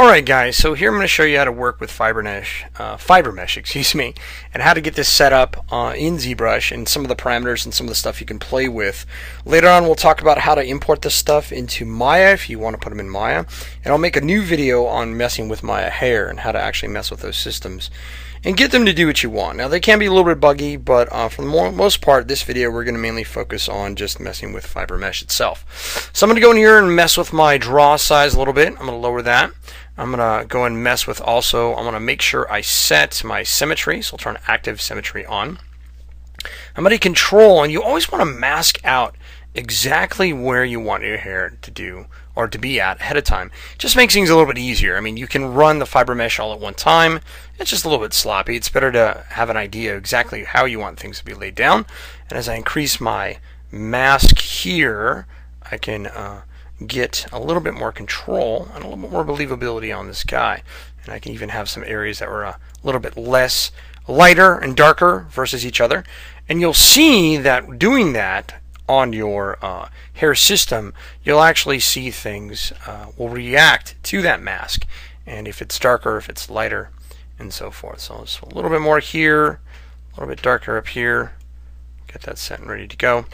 Alright guys, so here I'm going to show you how to work with fiber mesh, excuse me, and how to get this set up in Zbrush and some of the parameters and some of the stuff you can play with. Later on we'll talk about how to import this stuff into Maya if you want to put them in Maya, and I'll make a new video on messing with Maya hair and how to actually mess with those systems and get them to do what you want. Now they can be a little bit buggy, but for the most part this video we're going to mainly focus on just messing with fiber mesh itself. So I'm going to go in here and mess with my draw size a little bit. I'm going to lower that. I'm going to go and mess with I'm going to make sure I set my symmetry, so I'll turn active symmetry on. I'm going to control, and you always want to mask out exactly where you want your hair to do or to be at ahead of time. Just makes things a little bit easier. I mean, you can run the fiber mesh all at one time. It's just a little bit sloppy. It's better to have an idea exactly how you want things to be laid down. And as I increase my mask here, I can get a little bit more control and a little bit more believability on this guy. And I can even have some areas that were a little bit less lighter and darker versus each other. And you'll see that doing that on your hair system, you'll actually see things will react to that mask. And if it's darker, if it's lighter, and so forth. So it's a little bit more here, a little bit darker up here. Get that set and ready to go.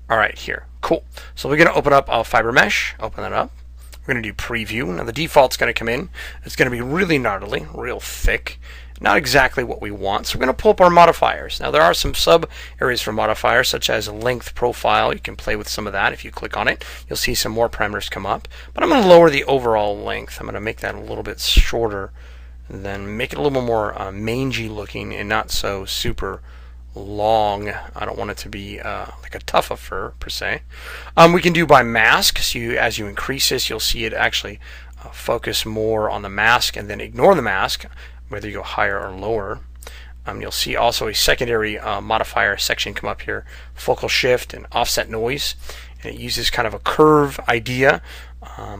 Alright, here. Cool. So we're going to open up our fiber mesh. Open that up. We're going to do preview. Now the default's going to come in. It's going to be really gnarly, real thick. Not exactly what we want. So we're going to pull up our modifiers. Now there are some sub areas for modifiers, such as length profile. You can play with some of that. If you click on it, you'll see some more parameters come up. But I'm going to lower the overall length. I'm going to make that a little bit shorter, and then make it a little more mangy looking and not so super long. I don't want it to be like a tuft of fur per se. We can do by mask. So as you increase this, you'll see it actually focus more on the mask and then ignore the mask, whether you go higher or lower. You'll see also a secondary modifier section come up here, focal shift and offset noise. And it uses kind of a curve idea,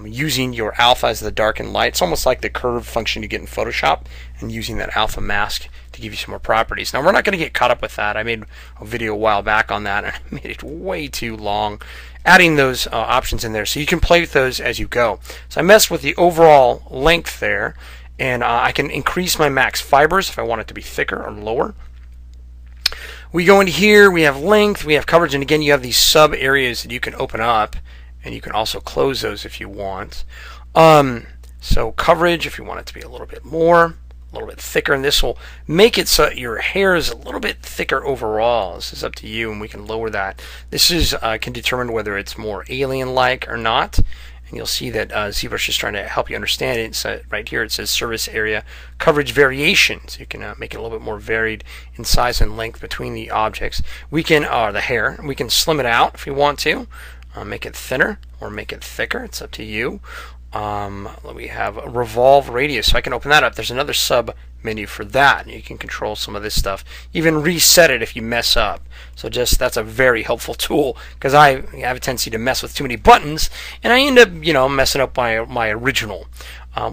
using your alpha as the dark and light. It's almost like the curve function you get in Photoshop, and using that alpha mask to give you some more properties. Now we're not going to get caught up with that. I made a video a while back on that and I made it way too long, adding those options in there, so you can play with those as you go. So I messed with the overall length there, and I can increase my max fibers if I want it to be thicker or lower. We go in here, we have length, we have coverage, and again you have these sub areas that you can open up, and you can also close those if you want. So coverage, if you want it to be a little bit more, a little bit thicker, and this will make it so your hair is a little bit thicker overall. This is up to you, and we can lower that. This is can determine whether it's more alien-like or not. And you'll see that Zbrush is trying to help you understand it. So right here it says surface area coverage variation. So you can make it a little bit more varied in size and length between the objects. We can, the hair, we can slim it out if we want to, make it thinner or make it thicker. It's up to you. We have a revolve radius, so I can open that up. There's another sub menu for that. You can control some of this stuff, even reset it if you mess up. So that's a very helpful tool, because I have a tendency to mess with too many buttons and I end up messing up my original.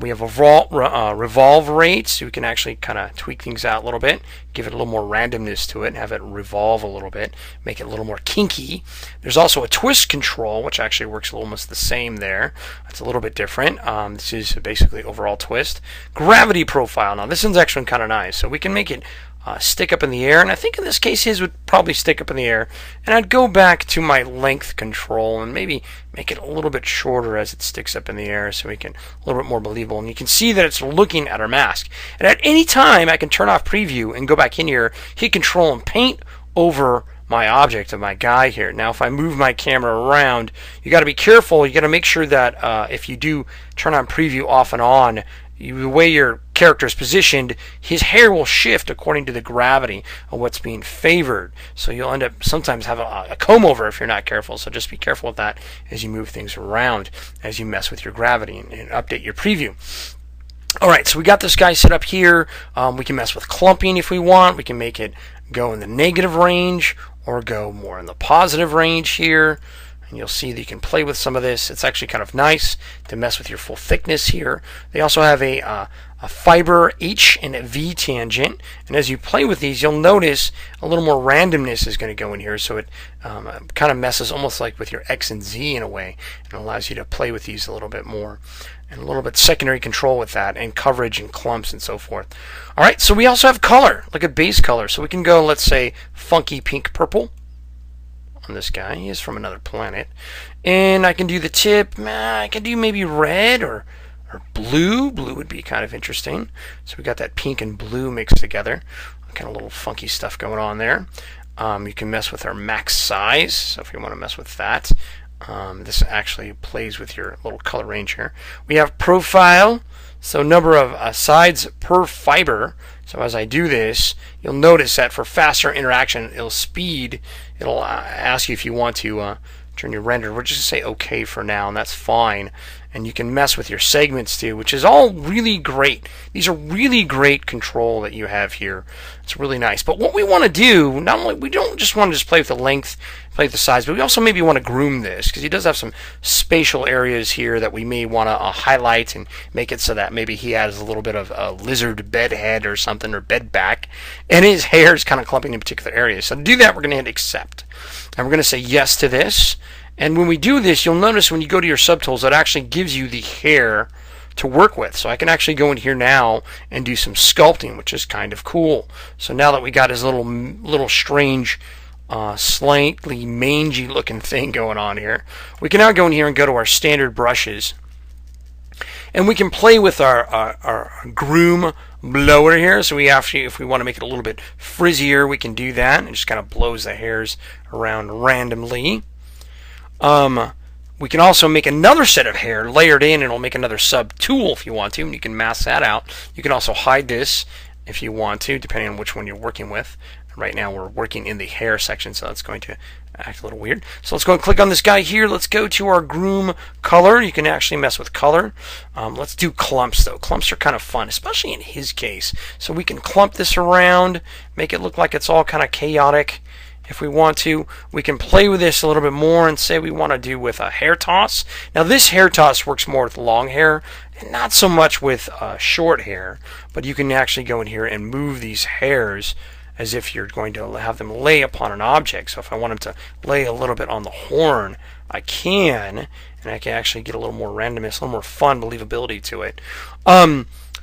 We have a revolve rate, so we can actually kind of tweak things out a little bit, give it a little more randomness to it, and have it revolve a little bit, make it a little more kinky. There's also a twist control, which actually works almost the same there. It's a little bit different. This is basically overall twist. Gravity profile. Now this one's actually kind of nice, so we can make it stick up in the air, and I think in this case his would probably stick up in the air, and I'd go back to my length control and maybe make it a little bit shorter as it sticks up in the air, so we can a little bit more believable. And you can see that it's looking at our mask, and at any time I can turn off preview and go back in here, hit control, and paint over my object of my guy here. Now if I move my camera around, you got to be careful. You got to make sure that if you do turn on preview off and on, the way your character is positioned, his hair will shift according to the gravity of what's being favored. So you'll end up sometimes have a comb over if you're not careful. So just be careful with that as you move things around, as you mess with your gravity and update your preview. Alright, so we got this guy set up here. We can mess with clumping if we want. We can make it go in the negative range or go more in the positive range here. And you'll see that you can play with some of this. It's actually kind of nice to mess with your full thickness here. They also have a fiber H and a V tangent, and as you play with these, you'll notice a little more randomness is going to go in here, so it kind of messes almost like with your X and Z in a way, and allows you to play with these a little bit more. and a little bit secondary control with that, and coverage and clumps and so forth. Alright, so we also have color, like a base color. So we can go, let's say, funky pink purple on this guy. He is from another planet. And I can do the tip. I can do maybe red or blue. Blue would be kind of interesting. So we got that pink and blue mixed together. Kind of little funky stuff going on there. You can mess with our max size. So if you want to mess with that, this actually plays with your little color range here. We have profile. So number of sides per fiber. So as I do this, you'll notice that for faster interaction, it'll ask you if you want to turn your render. We're just going to say OK for now, and that's fine. And you can mess with your segments too, which is all really great. These are really great control that you have here. It's really nice. But what we want to do, not only, we don't just want to play with the length, play with the size, but we also maybe want to groom this, because he does have some spatial areas here that we may want to highlight and make it so that maybe he has a little bit of a lizard bed head or something, or bed back, and his hair is kind of clumping in particular areas. So to do that, we're going to hit accept. And we're going to say yes to this. And when we do this, you'll notice when you go to your subtools, it actually gives you the hair to work with. So I can actually go in here now and do some sculpting, which is kind of cool. So now that we got his little strange, slightly mangy looking thing going on here, we can now go in here and go to our standard brushes. And we can play with our groom blower here. So we actually, if we want to make it a little bit frizzier, we can do that. It just kind of blows the hairs around randomly. We can also make another set of hair layered in, and it'll make another sub tool if you want to, and you can mask that out. You can also hide this if you want to, depending on which one you're working with. Right now we're working in the hair section, so that's going to act a little weird. So let's go and click on this guy here. Let's go to our groom color. You can actually mess with color. Let's do clumps though. Clumps are kind of fun, especially in his case. So we can clump this around, make it look like it's all kind of chaotic. If we want to, we can play with this a little bit more and say we want to do with a hair toss. Now this hair toss works more with long hair and not so much with short hair, but you can actually go in here and move these hairs as if you're going to have them lay upon an object. So if I want them to lay a little bit on the horn, I can, and I can actually get a little more randomness, a little more fun, believability to it.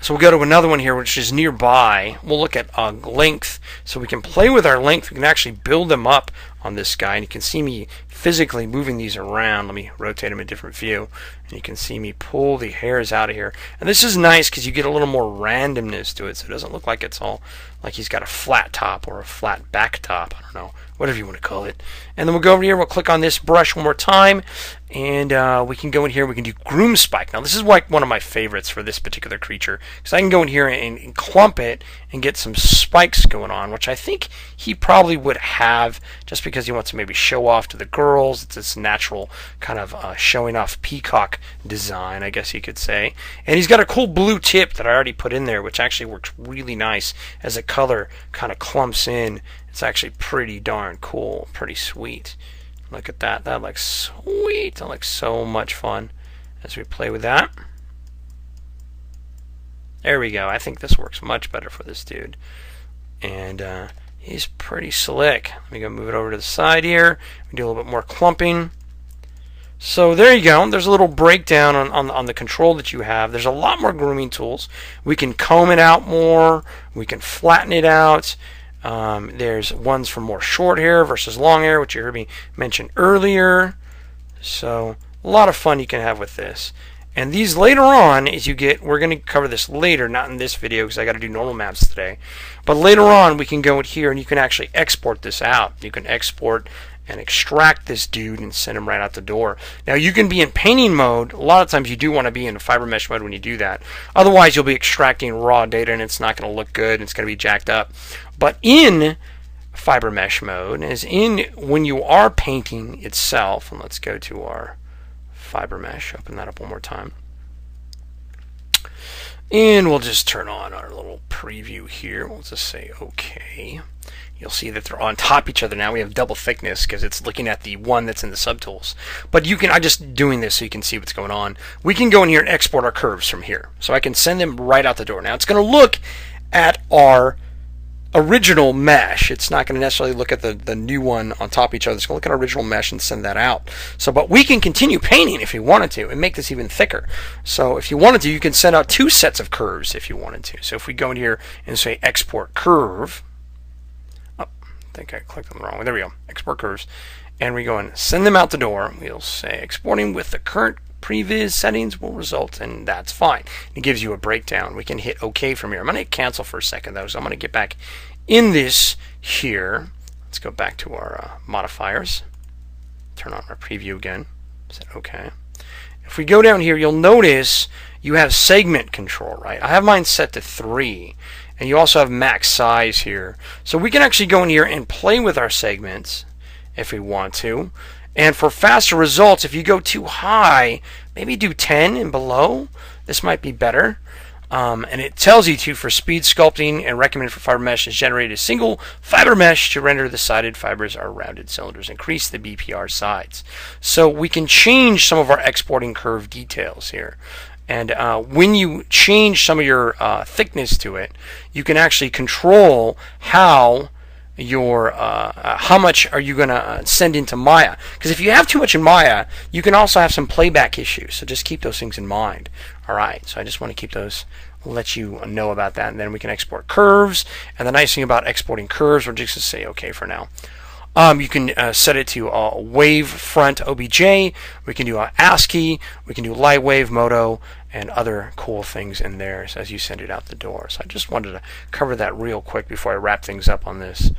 So we'll go to another one here, which is nearby. We'll look at length. So we can play with our length. We can actually build them up on this guy. And you can see me physically moving these around. Let me rotate them in a different view. And you can see me pull the hairs out of here. And this is nice because you get a little more randomness to it. So it doesn't look like it's all like he's got a flat top or a flat back top. I don't know. Whatever you want to call it. And then we'll go over here. We'll click on this brush one more time. And we can go in here. We can do groom spike. Now this is like one of my favorites for this particular creature, because I can go in here and clump it and get some spikes going on, which I think he probably would have, just because he wants to maybe show off to the girls. It's this natural kind of showing off peacock design, I guess you could say. And he's got a cool blue tip that I already put in there, which actually works really nice as the color kind of clumps in. It's actually pretty darn cool, pretty sweet. Look at that. That looks sweet. That looks so much fun as we play with that. There we go. I think this works much better for this dude. And he's pretty slick. Let me go move it over to the side here. We do a little bit more clumping. So there you go. There's a little breakdown on the control that you have. There's a lot more grooming tools. We can comb it out more. We can flatten it out. There's ones for more short hair versus long hair, which you heard me mention earlier. So a lot of fun you can have with this. And these later on, as you get, we're going to cover this later, not in this video because I got to do normal maps today. But later on, we can go in here and you can actually export this out. You can export and extract this dude and send him right out the door. Now you can be in painting mode. A lot of times you do want to be in fiber mesh mode when you do that. Otherwise you'll be extracting raw data and it's not going to look good. It's going to be jacked up. But in fiber mesh mode, as in when you are painting itself, and let's go to our fiber mesh, open that up one more time. And we'll just turn on our little preview here. We'll just say OK. You'll see that they're on top of each other now. We have double thickness because it's looking at the one that's in the subtools. But you can, I'm just doing this so you can see what's going on. We can go in here and export our curves from here. So I can send them right out the door. Now it's going to look at our original mesh. It's not going to necessarily look at the new one on top of each other. It's going to look at original mesh and send that out. So, but we can continue painting if you wanted to and make this even thicker. So if you wanted to, you can send out 2 sets of curves if you wanted to. So if we go in here and say export curve, oh, I think I clicked on the wrong one. There we go. Export curves. And we go and send them out the door. We'll say exporting with the current previz settings will result, and that's fine. It gives you a breakdown. We can hit OK from here. I'm going to hit cancel for a second though, so I'm going to get back in this here. Let's go back to our modifiers. Turn on our preview again. Set OK. If we go down here, you'll notice you have segment control, right? I have mine set to 3, and you also have max size here. So we can actually go in here and play with our segments if we want to. And for faster results, if you go too high, maybe do 10 and below. This might be better. And it tells you to, for speed sculpting and recommended for fiber mesh, is generate a single fiber mesh to render the sided fibers are rounded cylinders. Increase the BPR sides. So we can change some of our exporting curve details here. And when you change some of your thickness to it, you can actually control how much are you going to send into Maya. Because if you have too much in Maya, you can also have some playback issues. So just keep those things in mind. Alright, so I just want to keep those, let you know about that. And then we can export curves. And the nice thing about exporting curves, we're just going to say OK for now. You can set it to wave front OBJ. We can do ASCII. We can do light wave modo and other cool things in there as you send it out the door. So I just wanted to cover that real quick before I wrap things up on this.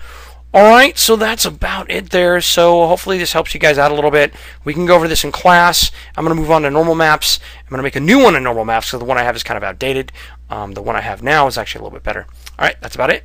Alright, so that's about it there. So hopefully this helps you guys out a little bit. We can go over this in class. I'm going to move on to normal maps. I'm going to make a new one in normal maps, so the one I have is kind of outdated. The one I have now is actually a little bit better. Alright, that's about it.